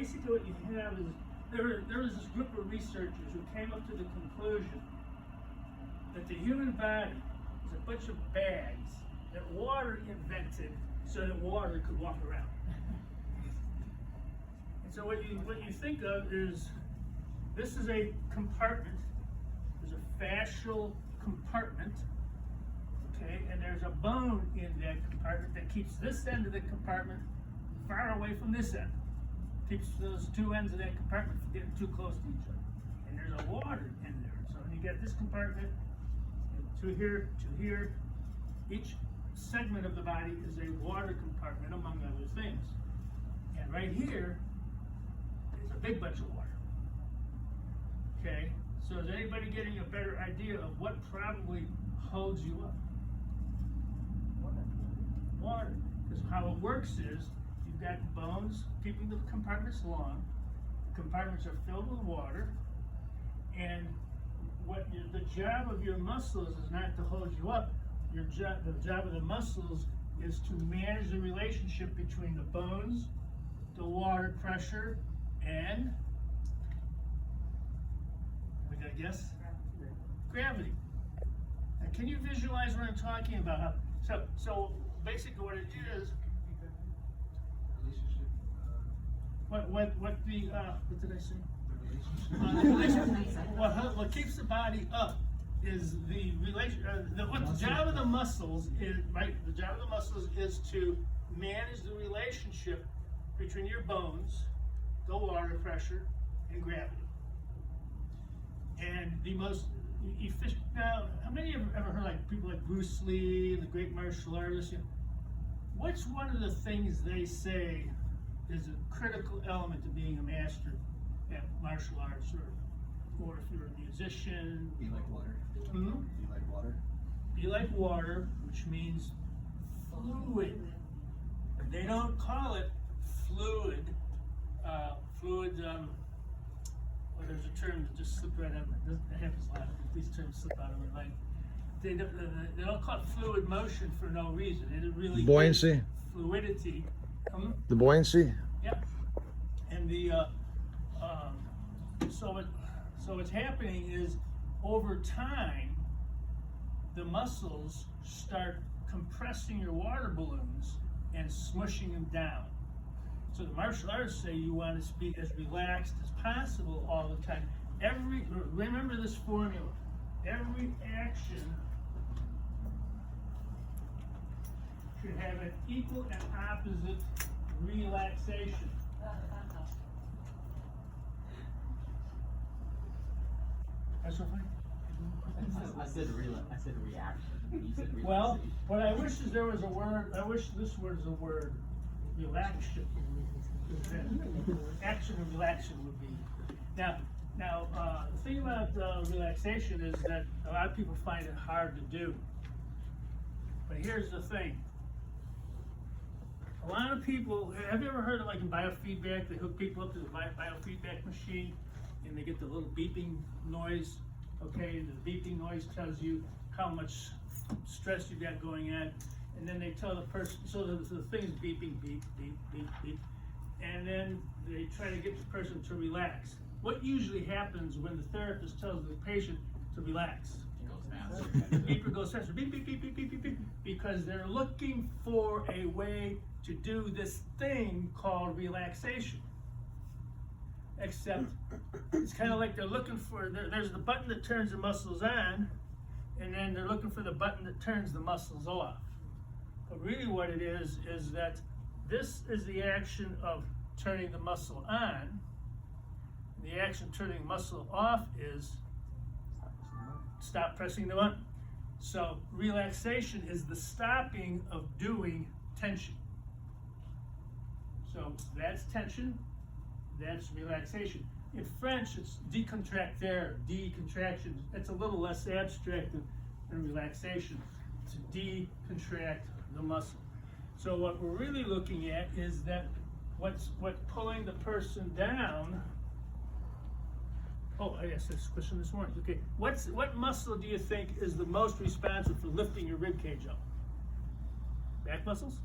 basically what you have is, there was this group of researchers who came up to the conclusion that the human body is a bunch of bags that water invented so that water could walk around. And so what you think of is, this is a compartment. There's a fascial compartment, okay, and there's a bone in that compartment that keeps this end of the compartment far away from this end. Keeps those two ends of that compartment from getting too close to each other. And there's a water in there. So you get this compartment, to here, to here. Each segment of the body is a water compartment, among other things. And right here is a big bunch of water. Okay, so is anybody getting a better idea of what probably holds you up? Water. Because how it works is, you've got bones keeping the compartments long. The compartments are filled with water, and the job of your muscles is not to hold you up. The job of the muscles is to manage the relationship between the bones, the water pressure, and, we got to guess? Gravity. Now, can you visualize what I'm talking about? So basically what it is, what did I say? What keeps the body up is the relation. What the job of the muscles is, right? The job of the muscles is to manage the relationship between your bones, the water pressure, and gravity. And the most efficient. Now, how many of you have ever heard like people like Bruce Lee and the great martial artists? You know, what's one of the things they say is a critical element to being a master at martial arts, or if you're a musician? Be like water. Hmm? Be like water. Be like water, which means fluid. They don't call it fluid. Well, there's a term that just slipped right out of my mind. It happens a lot. These terms slip out of my mind. They don't call it fluid motion for no reason. It really buoyancy. is fluidity. The buoyancy. Yep. And so what's happening is, over time, the muscles start compressing your water balloons and smushing them down. So the martial arts say you want to be as relaxed as possible all the time. Remember this formula. Every action should have an equal and opposite relaxation. That's so funny. I said reaction. You said relaxation. Well, what I wish is there was a word. I wish this word is a word. Relaxation. Action and relaxation would be. Now, the thing about relaxation is that a lot of people find it hard to do. But here's the thing. A lot of people, have you ever heard of, like, in biofeedback, they hook people up to the biofeedback machine and they get the little beeping noise, okay? And the beeping noise tells you how much stress you've got going on. And then they tell the person, so the thing is beeping, beep, beep, beep, beep. And then they try to get the person to relax. What usually happens when the therapist tells the patient to relax? It goes faster. The beeper goes faster, beep, beep, beep, beep, beep, beep, beep, because they're looking for a way to do this thing called relaxation. Except it's kind of like they're looking for, there's the button that turns the muscles on, and then they're looking for the button that turns the muscles off. But really what it is that this is the action of turning the muscle on. The action turning the muscle off is stop pressing the button. So relaxation is the stopping of doing tension. So that's tension, that's relaxation. In French, it's décontracter, decontraction. It's a little less abstract than relaxation. To decontract the muscle. So what we're really looking at is that what's pulling the person down. Oh, I asked this question this morning. Okay, what muscle do you think is the most responsible for lifting your rib cage up? Back muscles?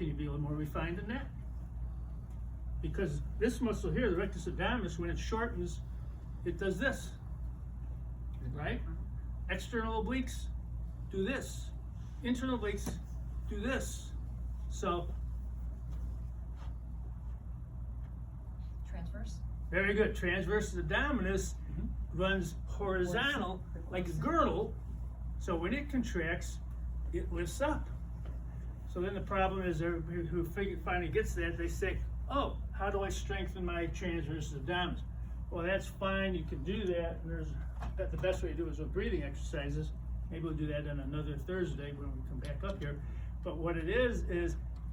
Can you be a little more refined than that? Because this muscle here, the rectus abdominis, when it shortens, it does this, right? External obliques do this. Internal obliques do this. So, Transverse? very good. Transversus abdominis runs horizontal like a girdle. So when it contracts, it lifts up. So then the problem is, everybody who finally gets that, they say, oh, how do I strengthen my transversus abdominis? Well, that's fine, you can do that, and the best way to do it is with breathing exercises. Maybe we'll do that on another Thursday when we come back up here. But what it is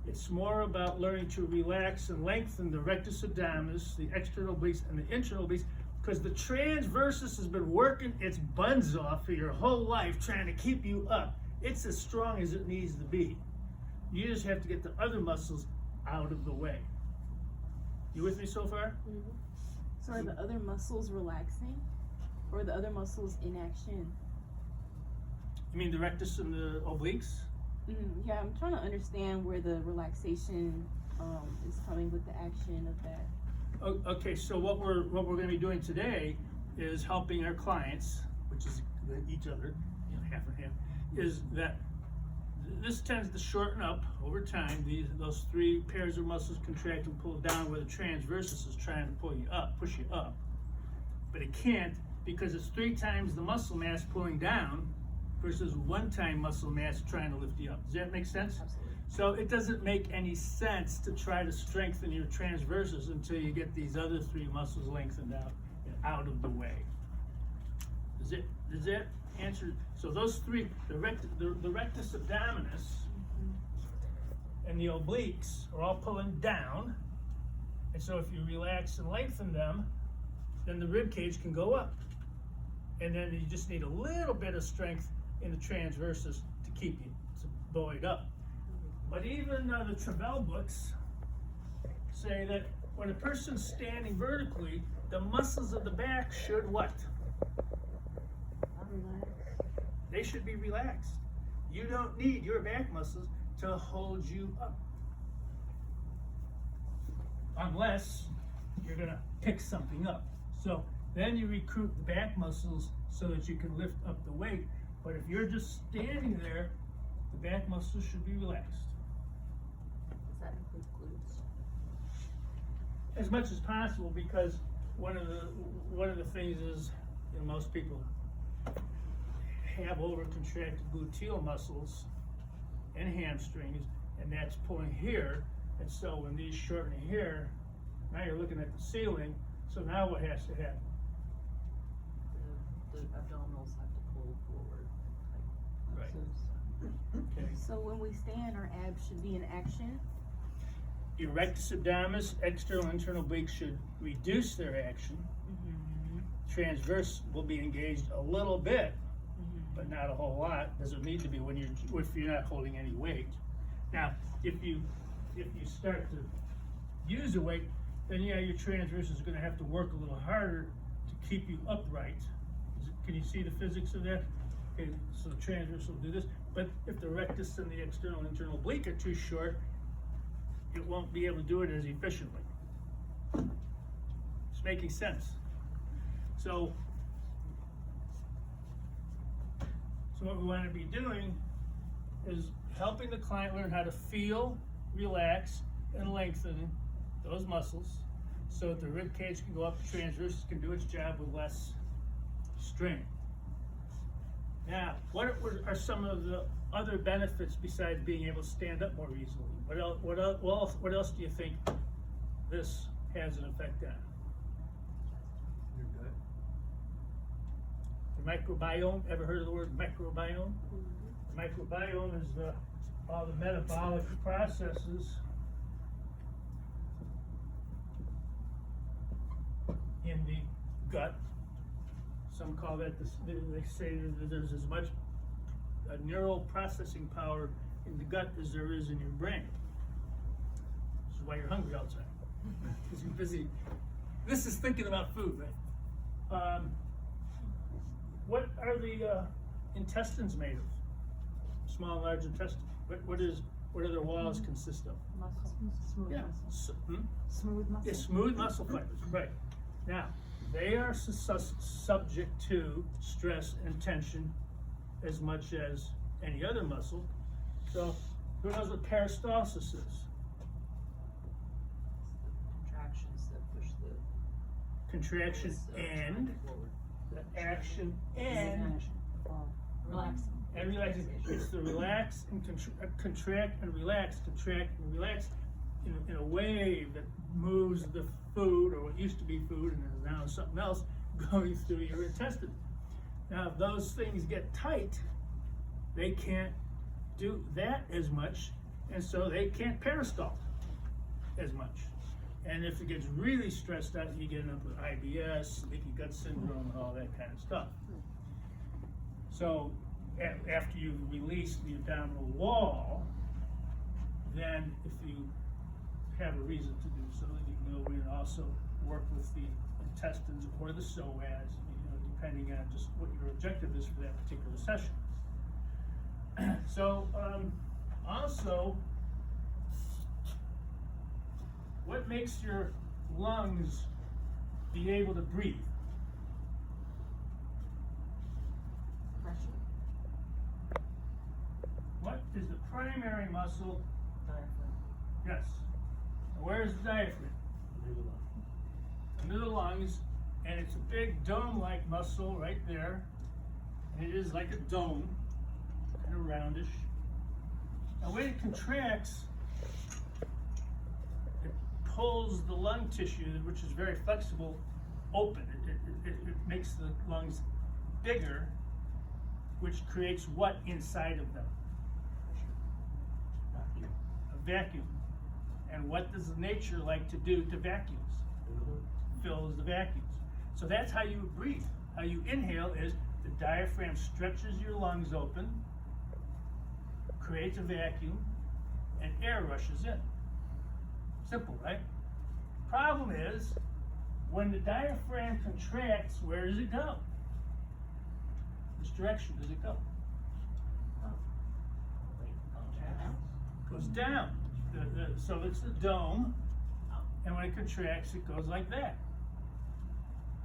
it's more about learning to relax and lengthen the rectus abdominis, the external obliques, and the internal obliques, because the transversus has been working its buns off for your whole life trying to keep you up. It's as strong as it needs to be. You just have to get the other muscles out of the way. You with me so far? Mm-hmm. So are the other muscles relaxing, or are the other muscles in action? You mean the rectus and the obliques? Yeah, I'm trying to understand where the relaxation is coming with the action of that. Okay, so what we're going to be doing today is helping our clients, which is each other, half and half, is that this tends to shorten up over time. Those three pairs of muscles contract and pull down, where the transversus is trying to push you up, but it can't, because it's 3 times the muscle mass pulling down versus 1 time muscle mass trying to lift you up. Does that make sense? Absolutely. So it doesn't make any sense to try to strengthen your transversus until you get these other 3 muscles lengthened out and out of the way. Does that answer? So those 3, the rectus abdominis and the obliques are all pulling down, and so if you relax and lengthen them, then the rib cage can go up, and then you just need a little bit of strength in the transversus to keep you buoyed up. But even the Travell books say that when a person's standing vertically, the muscles of the back should what? They should be relaxed. You don't need your back muscles to hold you up. Unless you're gonna pick something up. So then you recruit the back muscles so that you can lift up the weight. But if you're just standing there, the back muscles should be relaxed. Does that include glutes? As much as possible, because one of the things is, most people have over-contracted gluteal muscles and hamstrings, and that's pulling here. And so when these shorten here, now you're looking at the ceiling. So now what has to happen? The abdominals have to pull forward. Right. So, Okay. So when we stand, our abs should be in action. Your rectus abdominis, external and internal obliques should reduce their action. Transverse will be engaged a little bit, but not a whole lot. Doesn't need to be if you're not holding any weight. Now, if you start to use a weight, then yeah, your transverse is going to have to work a little harder to keep you upright. Can you see the physics of that? Okay, so the transverse will do this, but if the rectus and the external and internal oblique are too short, it won't be able to do it as efficiently. It's making sense. So what we want to be doing is helping the client learn how to feel, relax, and lengthen those muscles so that the rib cage can go up, the transversus can do its job with less strain. Now, what are some of the other benefits besides being able to stand up more easily? What else do you think this has an effect on? The microbiome, ever heard of the word microbiome? The microbiome is all the metabolic processes in the gut. Some call that, they say that there's as much neural processing power in the gut as there is in your brain. This is why you're hungry all the time, because you're busy. This is thinking about food, right? What are the intestines made of? Small and large intestine. What is what do their walls consist of? Muscle. Smooth Yeah. muscle. Smooth muscle. Yeah, smooth muscle fibers, right. Now, they are subject to stress and tension as much as any other muscle. So, who knows what peristalsis is? Contractions that push the. Contraction and Forward. the action and Relaxing. and relaxing. It's the relax and contract and relax in a wave that moves the food, or what used to be food and is now something else, going through your intestine. Now, if those things get tight, they can't do that as much, and so they can't peristalt as much. And if it gets really stressed out, you get up with IBS, leaky gut syndrome, and all that kind of stuff. So after you release the abdominal wall, then if you have a reason to do so, you can go in and also work with the intestines or the psoas, depending on just what your objective is for that particular session. So also, what makes your lungs be able to breathe? Pressure. What is the primary muscle? Diaphragm. Yes. Where's the diaphragm? Under the lungs, and it's a big dome-like muscle right there. And it is like a dome, kind of roundish. Now, when it contracts, it pulls the lung tissue, which is very flexible, open. It makes the lungs bigger, which creates what inside of them? A vacuum. And what does nature like to do to vacuums? Fills the vacuums. So that's how you breathe. How you inhale is the diaphragm stretches your lungs open, creates a vacuum, and air rushes in. Simple, right? Problem is, when the diaphragm contracts, where does it go? Which direction does it go? Goes down. So it's the dome, and when it contracts, it goes like that.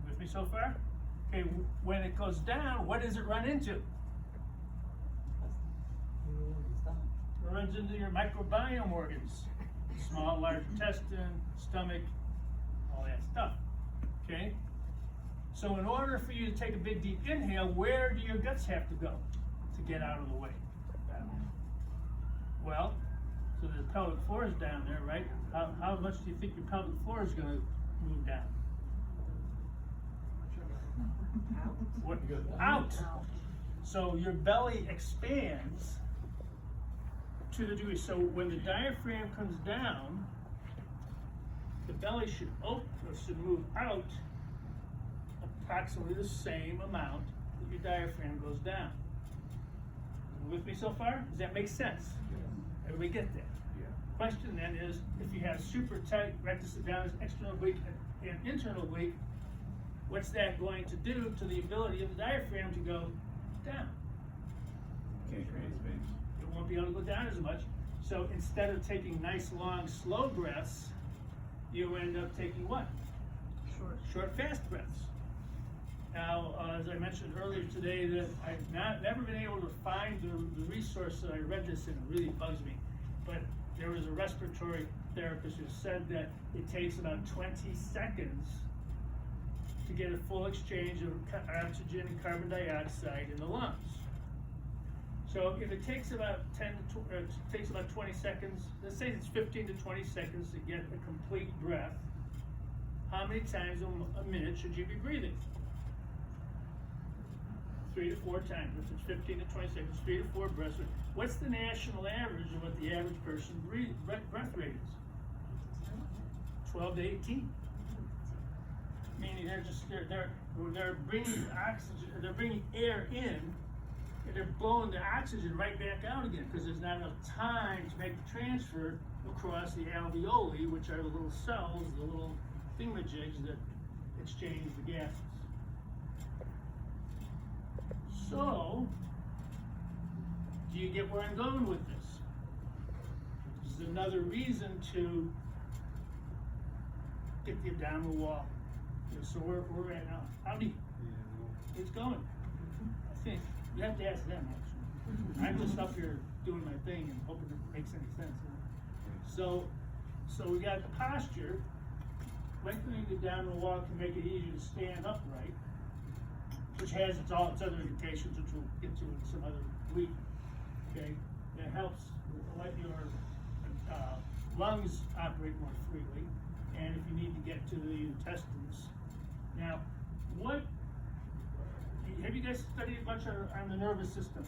With me so far? Okay, when it goes down, what does it run into? It runs into your microbiome organs. Small, large intestine, stomach, all that stuff. Okay? So in order for you to take a big deep inhale, where do your guts have to go to get out of the way? Well, so the pelvic floor is down there, right? How much do you think your pelvic floor is going to move down? What? Out. So your belly expands to the degree. So when the diaphragm comes down, the belly should open, or should move out approximately the same amount that your diaphragm goes down. With me so far? Does that make sense? Everybody get that? Yeah. Question then is, if you have super tight rectus abdominis, external oblique, and internal oblique, what's that going to do to the ability of the diaphragm to go down? Can't create space. It won't be able to go down as much. So instead of taking nice, long, slow breaths, you end up taking what? Short, fast breaths. Now, as I mentioned earlier today, that I've never been able to find the resource that I read this in. It really bugs me. But there was a respiratory therapist who said that it takes about 20 seconds to get a full exchange of oxygen and carbon dioxide in the lungs. So if it takes about 20 seconds, let's say it's 15 to 20 seconds to get a complete breath, how many times a minute should you be breathing? 3 to 4 times. If it's 15 to 20 seconds, 3 to 4 breaths. What's the national average of what the average person breath rate is? 12 to 18. Meaning they're bringing oxygen, they're bringing air in, and they're blowing the oxygen right back out again because there's not enough time to make the transfer across the alveoli, which are the little cells, the little thingamajigs that exchange the gases. So, do you get where I'm going with this? another reason to get the abdominal wall. You know, so we're at now. How many? It's going. I think you have to ask them actually. I'm just up here doing my thing and hoping it makes any sense. You know? So we got the posture. Lengthening the abdominal wall can make it easier to stand upright, which has all its other indications, which we'll get to in some other week. Okay, it helps let your lungs operate more freely, and if you need to get to the intestines. Now, have you guys studied much on the nervous system?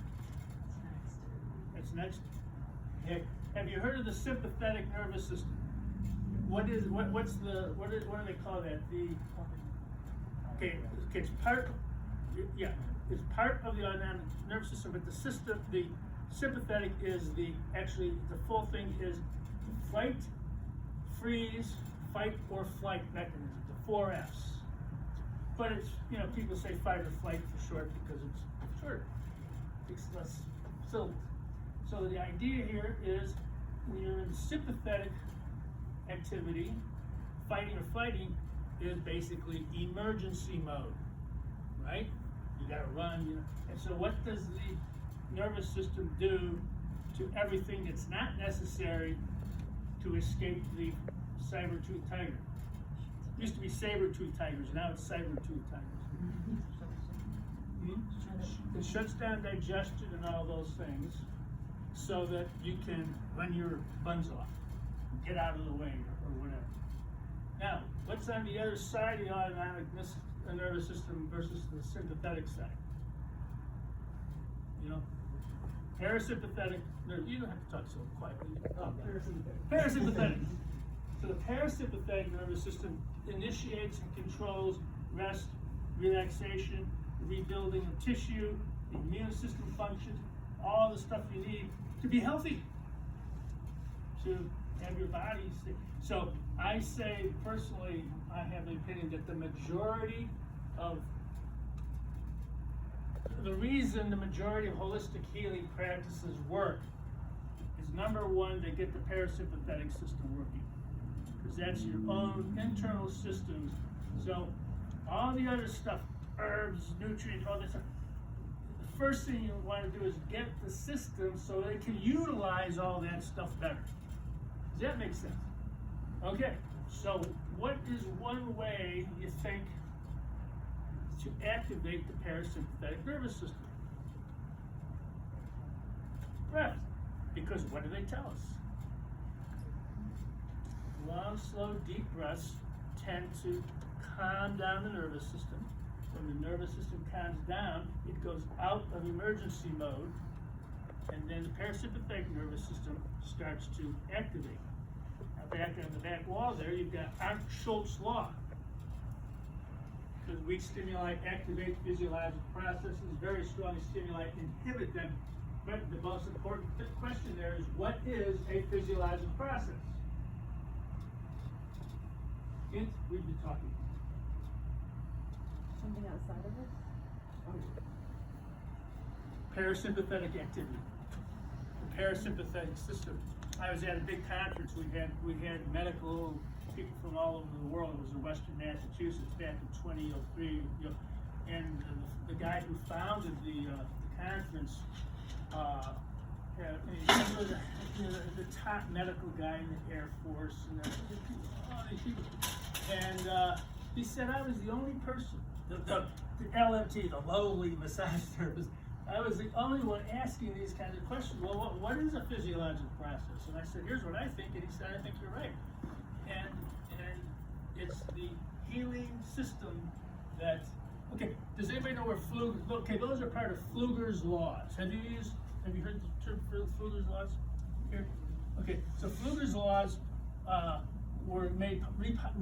That's next. Okay. Have you heard of the sympathetic nervous system? What do they call that? It's part. Yeah, it's part of the autonomic nervous system, but the sympathetic is the full thing is fight, freeze, fight or flight mechanism, the 4 F's. But it's, people say fight or flight for short because it's shorter. It's less syllables. So the idea here is when you're in sympathetic activity, fighting or flighting is basically emergency mode, right? You gotta run, And so what does the nervous system do to everything that's not necessary to escape the saber-toothed tiger? It used to be saber-toothed tigers, now it's saber-toothed tigers. It shuts down digestion and all those things so that you can run your buns off, get out of the way or whatever. Now, what's on the other side of the autonomic nervous system versus the sympathetic side? Parasympathetic nerve. You don't have to talk so quietly. Parasympathetic. So the parasympathetic nervous system initiates and controls rest, relaxation, rebuilding of tissue, the immune system functions, all the stuff you need to be healthy, to have your body sick. So I say personally, I have the opinion that the reason the majority of holistic healing practices work is number one, they get the parasympathetic system working, because that's your own internal systems. So all the other stuff, herbs, nutrients, all this stuff, the first thing you want to do is get the system so they can utilize all that stuff better. Does that make sense? Okay, so what is one way you think to activate the parasympathetic nervous system? Breath. Because what do they tell us? Long, slow, deep breaths tend to calm down the nervous system. When the nervous system calms down, it goes out of emergency mode, and then the parasympathetic nervous system starts to activate. Now back on the back wall there, you've got Schultz's law. Because weak stimuli activate physiological processes, very strong stimuli inhibit them. But the most important question there is, what is a physiological process? Hint, we've been talking. Something outside of it? Parasympathetic activity. The parasympathetic system. I was at a big conference. We had medical people from all over the world. It was in Western Massachusetts back in 2003. And the guy who founded the conference, he was the top medical guy in the Air Force, and all these people. And he said I was the only person, the LMT, the lowly massage therapist, I was the only one asking these kinds of questions. Well, what is a physiological process? And I said, here's what I think, and he said, I think you're right. And it's the healing system that, okay, does anybody know where okay, those are part of Pfluger's laws. Have you heard the term Pfluger's laws here? Okay, so Pfluger's laws were made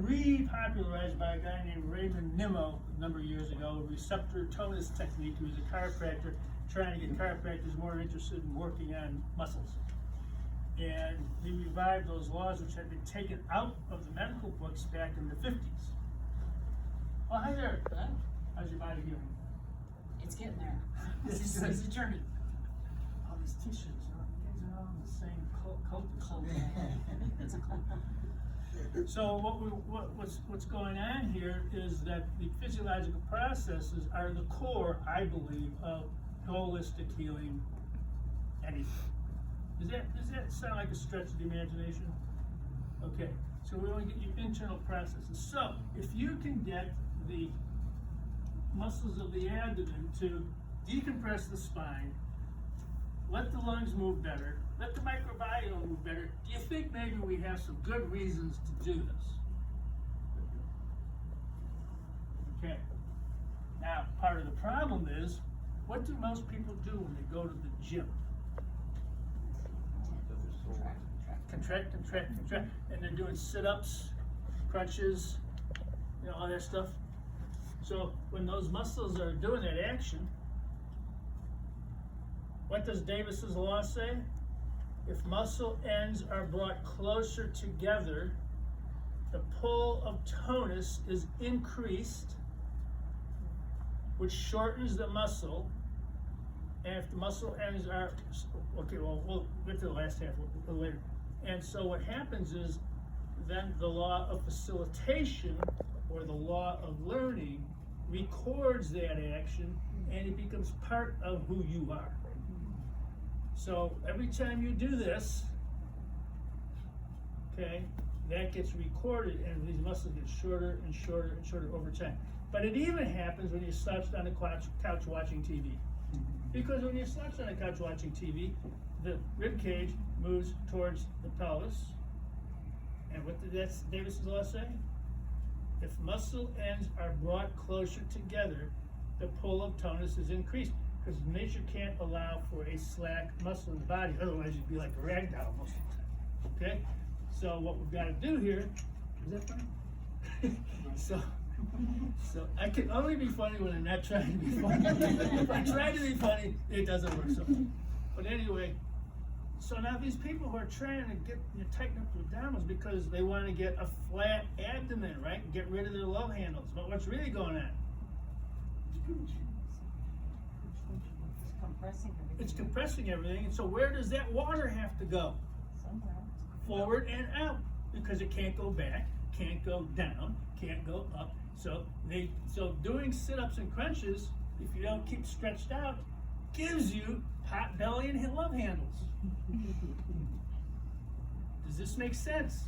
repopularized by a guy named Raymond Nimmo a number of years ago, a receptor tonus technique. He was a chiropractor trying to get chiropractors more interested in working on muscles. And he revived those laws which had been taken out of the medical books back in the 50s. Oh, hi there. How's your body doing? It's getting there. It's a journey. All these t-shirts, you guys are all in the same cult. So what's going on here is that the physiological processes are the core, I believe, of holistic healing. Anything. Does that sound like a stretch of the imagination? Okay. So we want to get your internal processes. So if you can get the muscles of the abdomen to decompress the spine, let the lungs move better, let the microbiome move better, do you think maybe we have some good reasons to do this? Okay. Now, part of the problem is, what do most people do when they go to the gym? Contract, contract, contract, and they're doing sit-ups, crunches, you know, all that stuff. So when those muscles are doing that action, what does Davis's law say? If muscle ends are brought closer together, the pull of tonus is increased, which shortens the muscle. And if the muscle ends are, okay, well, we'll get to the last half a little later. And so what happens is then the law of facilitation or the law of learning records that action and it becomes part of who you are. So every time you do this, okay, that gets recorded and these muscles get shorter and shorter and shorter over time. But it even happens when you're slouched on the couch watching TV. Because when you're slouched on the couch watching TV, the rib cage moves towards the pelvis. And what did Davis's law say? If muscle ends are brought closer together, the pull of tonus is increased. Because nature can't allow for a slack muscle in the body, otherwise you'd be like a rag doll most of the time. Okay? So what we've got to do here, is that funny? So I can only be funny when I'm not trying to be funny. If I try to be funny, it doesn't work so. But anyway, so now these people who are trying to get tighten up their abdominals because they want to get a flat abdomen, right? And get rid of their love handles. But what's really going on? It's compressing everything. And so where does that water have to go? Somewhere. Forward and out. Because it can't go back, can't go down, can't go up. So doing sit-ups and crunches, if you don't keep stretched out, gives you pot belly and love handles. Does this make sense?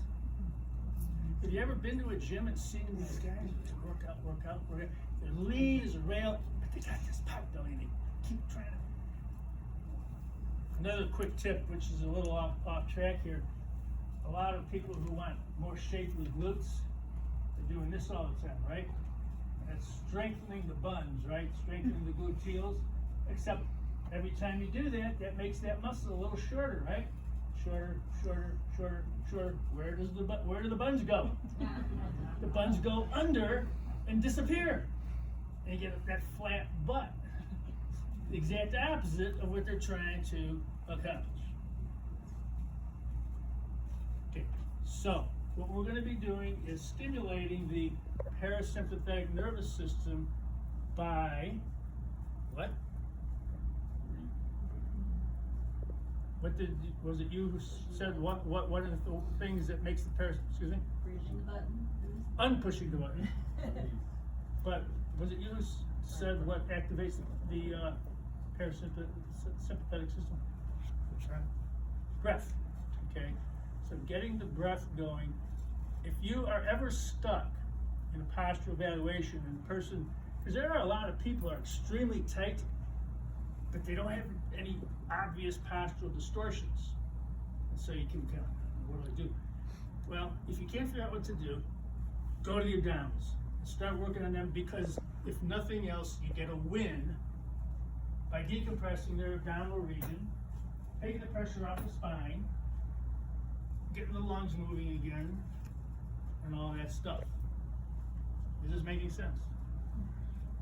Have you ever been to a gym and seen these guys work out? They're lean as a rail, but they got this pot belly and they keep trying to. Another quick tip, which is a little off track here. A lot of people who want more shapely glutes, they're doing this all the time, right? And it's strengthening the buns, right? Strengthening the gluteals. Except every time you do that, that makes that muscle a little shorter, right? Shorter, shorter, shorter, shorter. Where do the buns go? The buns go under and disappear. And you get that flat butt. The exact opposite of what they're trying to accomplish. Okay, so what we're going to be doing is stimulating the parasympathetic nervous system by what? Was it you who said what are the things that makes the excuse me? Pushing the button. Unpushing the button. But was it you who said what activates the parasympathetic system? Breath. Okay. So getting the breath going. If you are ever stuck in a postural evaluation and the person, because there are a lot of people who are extremely tight, but they don't have any obvious postural distortions. And so you can kind of, what do I do? Well, if you can't figure out what to do, go to the abdominals and start working on them, because if nothing else, you get a win by decompressing their abdominal region, taking the pressure off the spine, getting the lungs moving again, and all that stuff. Is this making sense?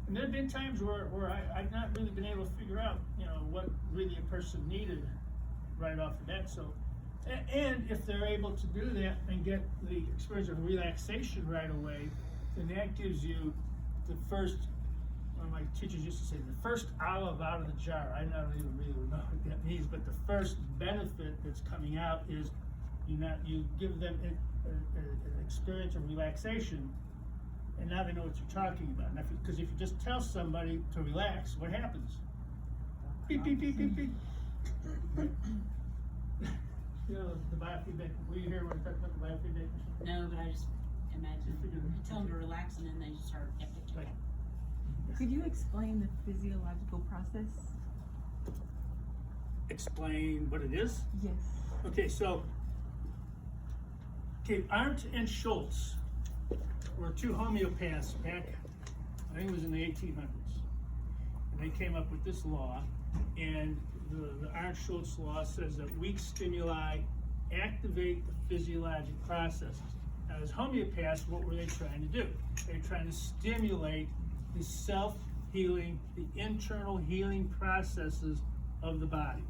And there have been times where I've not really been able to figure out, what really a person needed right off the bat. So, and if they're able to do that and get the experience of relaxation right away, then that gives you the first, one of my teachers used to say, the first olive out of the jar. I don't even really know what that means, but the first benefit that's coming out is You give them an experience of relaxation, and now they know what you're talking about. Because if you just tell somebody to relax, what happens? Beep, beep, beep, beep, beep. You know, the biofeedback, were you here when I talked about the biofeedback machine? No, but I just imagine, You tell them to relax and then they start epic. Right. Could you explain the physiological process? Explain what it is? Yes. Okay, so, Arndt and Schultz were two homeopaths back, I think it was in the 1800s. And they came up with this law, and the Arndt-Schultz law says that weak stimuli activate the physiologic processes. Now, as homeopaths, what were they trying to do? They were trying to stimulate the self-healing, the internal healing processes of the body.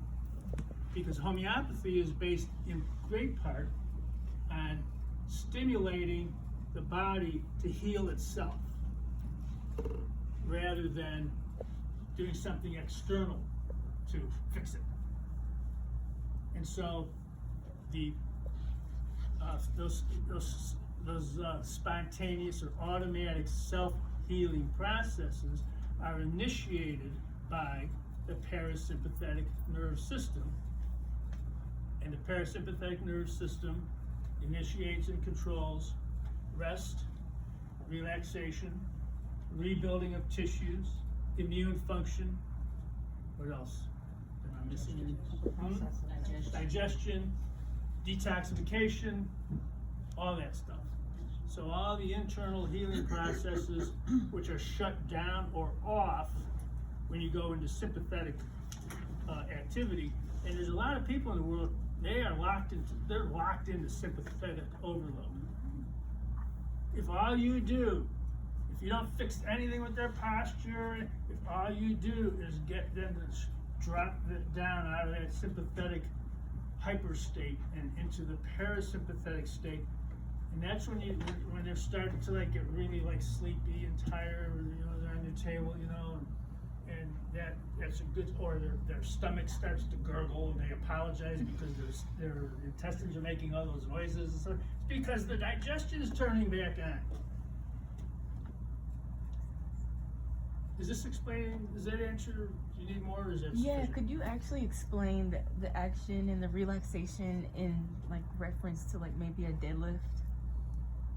Because homeopathy is based in great part on stimulating the body to heal itself, rather than doing something external to fix it. And so those spontaneous or automatic self-healing processes are initiated by the parasympathetic nerve system. And the parasympathetic nerve system initiates and controls rest, relaxation, rebuilding of tissues, immune function. What else? Am I missing anything? Digestion, detoxification, all that stuff. So all the internal healing processes which are shut down or off when you go into sympathetic activity. And there's a lot of people in the world, they're locked into sympathetic overload. If all you do, if you don't fix anything with their posture, if all you do is get them to drop it down out of that sympathetic hyper state and into the parasympathetic state, and that's when they're starting to like get really like sleepy and tired, or, you know, they're on their table, you know, and that's a good, or their stomach starts to gurgle and they apologize because their intestines are making all those noises and stuff. It's because the digestion is turning back on. Is this explaining, does that answer, do you need more, or is that sufficient? Could you actually explain the action and the relaxation in like reference to like maybe a deadlift?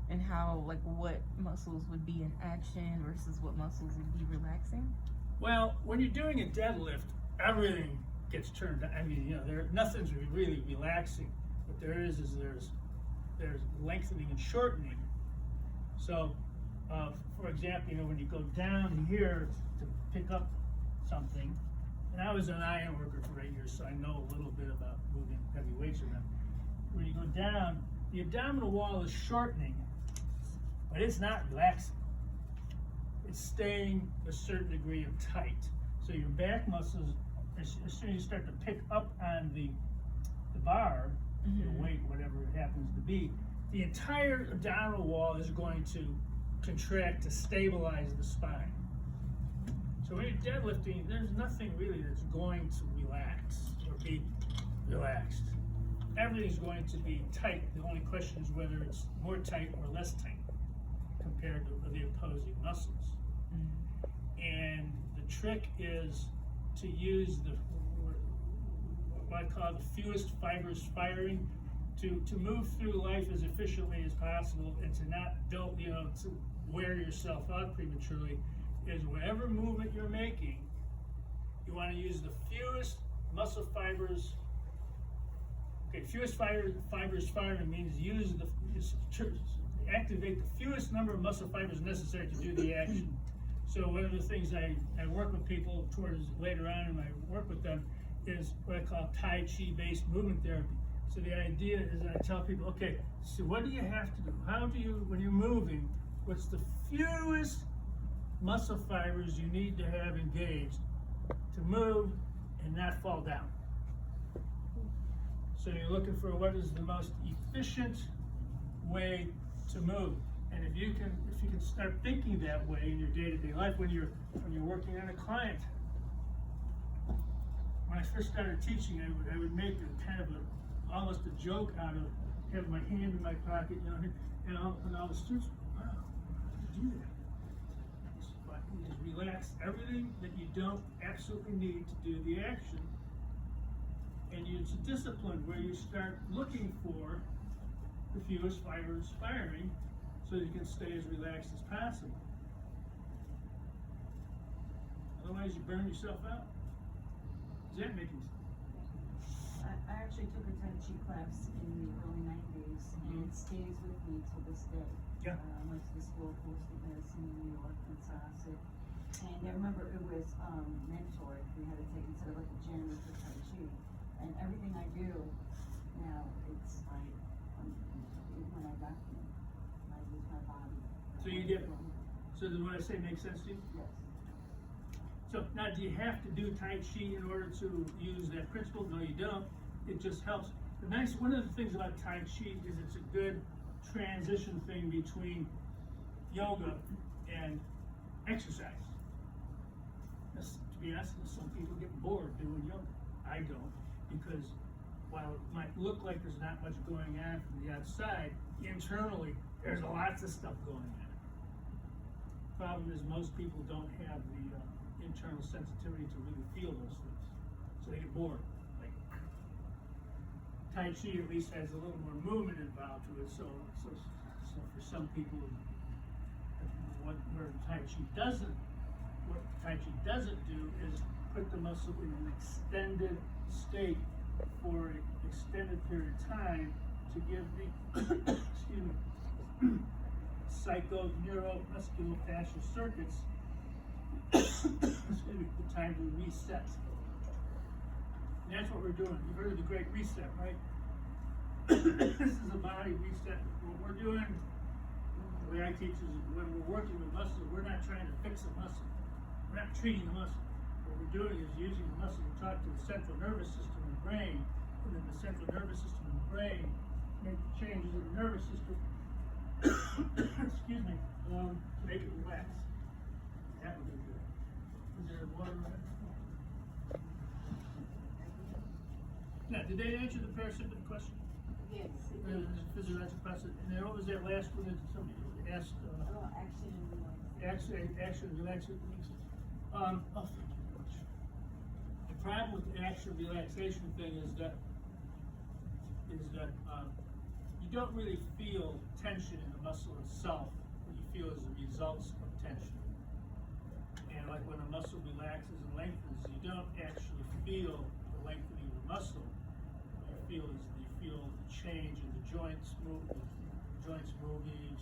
And how, like, what muscles would be in action versus what muscles would be relaxing? Well, when you're doing a deadlift, everything gets turned on. I mean, you know, nothing's really relaxing. What there is there's lengthening and shortening. So, for example, you know, when you go down here to pick up something, and I was an iron worker for 8 years, so I know a little bit about moving heavy weights around. When you go down, the abdominal wall is shortening, but it's not relaxing. It's staying a certain degree of tight. So your back muscles, as soon as you start to pick up on the bar, your weight, whatever it happens to be, the entire abdominal wall is going to contract to stabilize the spine. So when you're deadlifting, there's nothing really that's going to relax or be relaxed. Everything's going to be tight. The only question is whether it's more tight or less tight compared to the opposing muscles. And the trick is to use what I call the fewest fibers firing, to move through life as efficiently as possible and to not to wear yourself out prematurely. Is whatever movement you're making, you want to use the fewest muscle fibers. Okay, fewest fibers firing means activate the fewest number of muscle fibers necessary to do the action. So one of the things I work with people towards later on in my work with them is what I call Tai Chi based movement therapy. So the idea is that I tell people, okay, so what do you have to do? How do you, when you're moving, what's the fewest muscle fibers you need to have engaged to move and not fall down? So you're looking for what is the most efficient way to move. And if you can start thinking that way in your day-to-day life, when you're working on a client. When I first started teaching, I would make a kind of almost a joke out of having my hand in my pocket, you know, and all the students, wow, how do you do that? But you just relax everything that you don't absolutely need to do the action, and it's a discipline where you start looking for the fewest fibers firing so you can stay as relaxed as possible. Otherwise, you burn yourself out. Is that making sense? I actually took a Tai Chi class in the early 90s, and it stays with me to this day. Yeah. I went to the School of Holistic Medicine in New York and Sasset. And I remember it was mentored. We had to take instead of like a gym, we took Tai Chi. And everything I do now, it's like when I got I use my body. So you get, so does what I say make sense to you? Yes. So now, do you have to do Tai Chi in order to use that principle? No, you don't. It just helps. One of the things about Tai Chi is it's a good transition thing between yoga and exercise. To be honest, some people get bored doing yoga. I don't, because while it might look like there's not much going on from the outside, internally there's lots of stuff going on. Problem is most people don't have the internal sensitivity to really feel those things, so they get bored. Like Tai Chi at least has a little more movement involved to it, so for some people, what Tai Chi doesn't do is put the muscle in an extended state for an extended period of time to give the excuse me, psycho-neuromusculofacial circuits excuse me, the time to reset. And that's what we're doing. You've heard of the Great Reset, right? This is a body reset. What we're doing, the way I teach is when we're working with muscle, we're not trying to fix a muscle. We're not treating the muscle. What we're doing is using the muscle to talk to the central nervous system and brain, and then the central nervous system and brain make the changes in the nervous system excuse me, to make it relax. That would be good. Is there water in it? Now, did they answer the parasympathetic question? Yes. The physiological process. And then what was that last one that somebody asked? Action and Action, relaxation. Oh, thank you very much. The problem with the action relaxation thing is that you don't really feel tension in the muscle itself. What you feel is the results of tension. And like when a muscle relaxes and lengthens, you don't actually feel the lengthening of the muscle. What you feel the change in the joints moving, and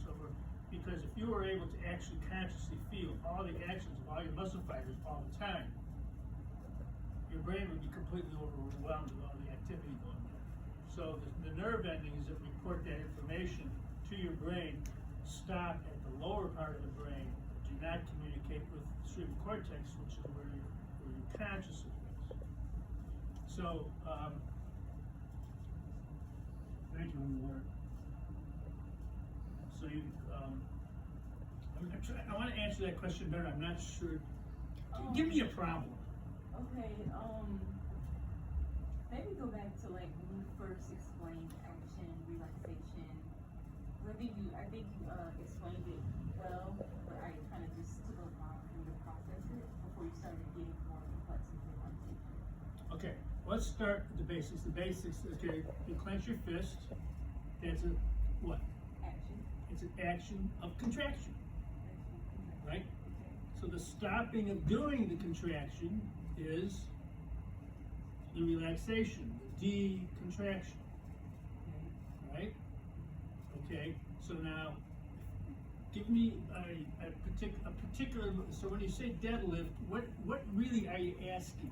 so forth. Because if you were able to actually consciously feel all the actions of all your muscle fibers all the time, your brain would be completely overwhelmed with all the activity going on. So the nerve endings that report that information to your brain stop at the lower part of the brain, do not communicate with the cerebral cortex, which is where you're conscious of things. So, thank you, Laura. So I want to answer that question better. I'm not sure. Give me a problem. Okay, maybe go back to like when you first explained action, relaxation. I think you explained it well, but I kind of just took a while for you to process it before you started getting more complex with your conversation. Okay, let's start with the basics. The basics, okay, you clench your fist. That's a what? Action. It's an action of contraction, right? So the stopping of doing the contraction is the relaxation, the decontraction, right? Okay, so now give me a particular, so when you say deadlift, what really are you asking?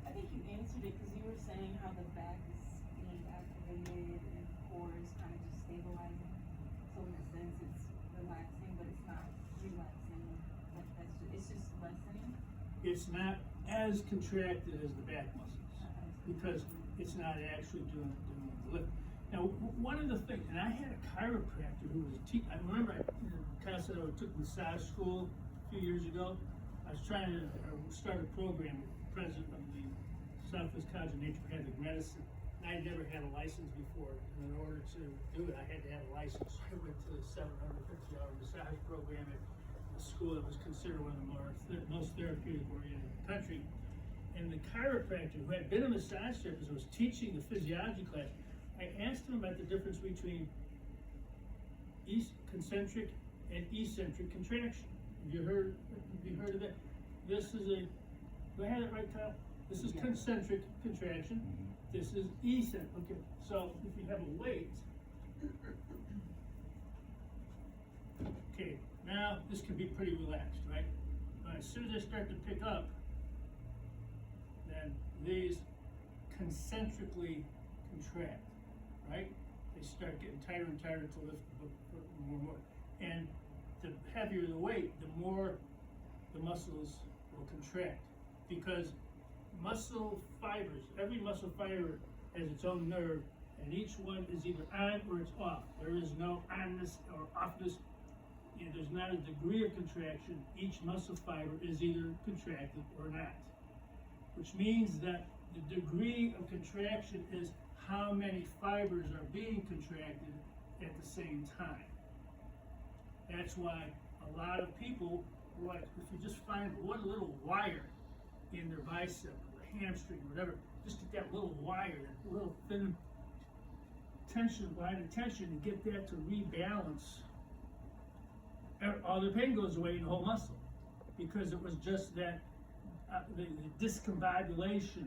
I think you answered it because you were saying how the back is being activated and the core is kind of just stabilizing. So in a sense, it's relaxing, but it's not relaxing. Like it's just lessening. It's not as contracted as the back muscles because it's not actually doing the lift. Now, one of the things, and I had a chiropractor who was a teacher. I remember I took massage school a few years ago. I was trying to start a program with the president of the Southwest College of Naturopathic Medicine. I never had a license before, and in order to do it, I had to have a license. I went to the $750 massage program at a school that was considered one of the most therapeutic oriented in the country. And the chiropractor, who had been a massage therapist, was teaching the physiology class. I asked him about the difference between concentric and eccentric contraction. Have you heard of that? This is do I have it right, Kyle? This is concentric contraction. This is eccentric. Okay, so if you have a weight, okay, now this can be pretty relaxed, right? But as soon as I start to pick up, then these concentrically contract, right? They start getting tighter and tighter to lift the book more and more. And the heavier the weight, the more the muscles will contract. Because muscle fibers, every muscle fiber has its own nerve, and each one is either on or it's off. There is no onness or offness. You know, there's not a degree of contraction. Each muscle fiber is either contracted or not. Which means that the degree of contraction is how many fibers are being contracted at the same time. That's why a lot of people, like, if you just find one little wire in their bicep or hamstring or whatever, just get that little wire, that little thin tension, line of tension, and get that to rebalance, all the pain goes away in the whole muscle, because it was just that the discombobulation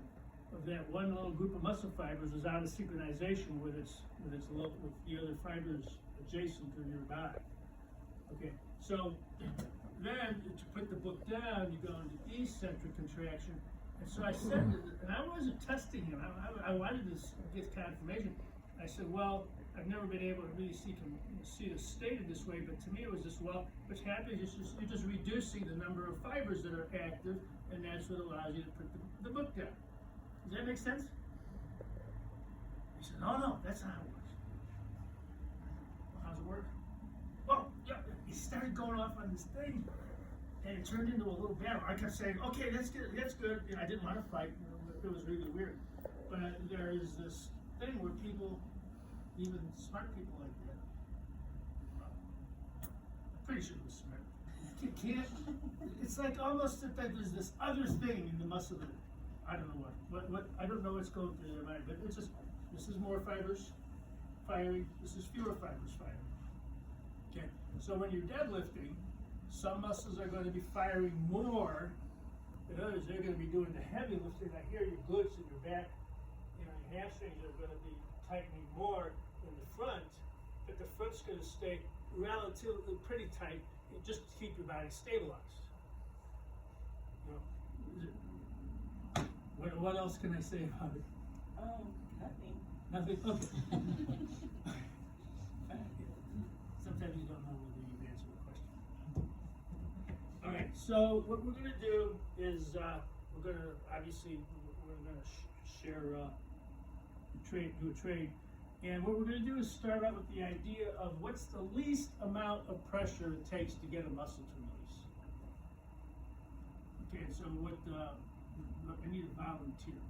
of that one little group of muscle fibers was out of synchronization with the other fibers adjacent to your body. Okay, so then to put the book down, you go into eccentric contraction. And so I said, and I wasn't testing him, I wanted to get confirmation. I said, well, I've never been able to really see it stated this way, but to me it was just, well, what's happening is you're just reducing the number of fibers that are active, and that's what allows you to put the book down. Does that make sense? He said, no, that's not how it works. Well, how's it work? Well, yeah, he started going off on this thing, and it turned into a little battle. I kept saying, okay, that's good. And I didn't want to fight. You know, it was really weird. But there is this thing where people, even smart people like that, I'm pretty sure it was smart. You can't. It's like almost that there's this other thing in the muscle that I don't know what I don't know what's going through their mind. But it's just, this is more fibers firing. This is fewer fibers firing. Okay. So when you're deadlifting, some muscles are going to be firing more than others. They're going to be doing the heavy lifting. I hear your glutes and your back, you know, your hamstrings are going to be tightening more than the front, but the front's going to stay relatively pretty tight, just to keep your body stabilized. You know, what else can I say about it? Nothing. Nothing? Okay. Sometimes you don't know whether you've answered the question. All right, so what we're going to do is we're going to share do a trade. And what we're going to do is start out with the idea of what's the least amount of pressure it takes to get a muscle to release. Okay, so I need a volunteer.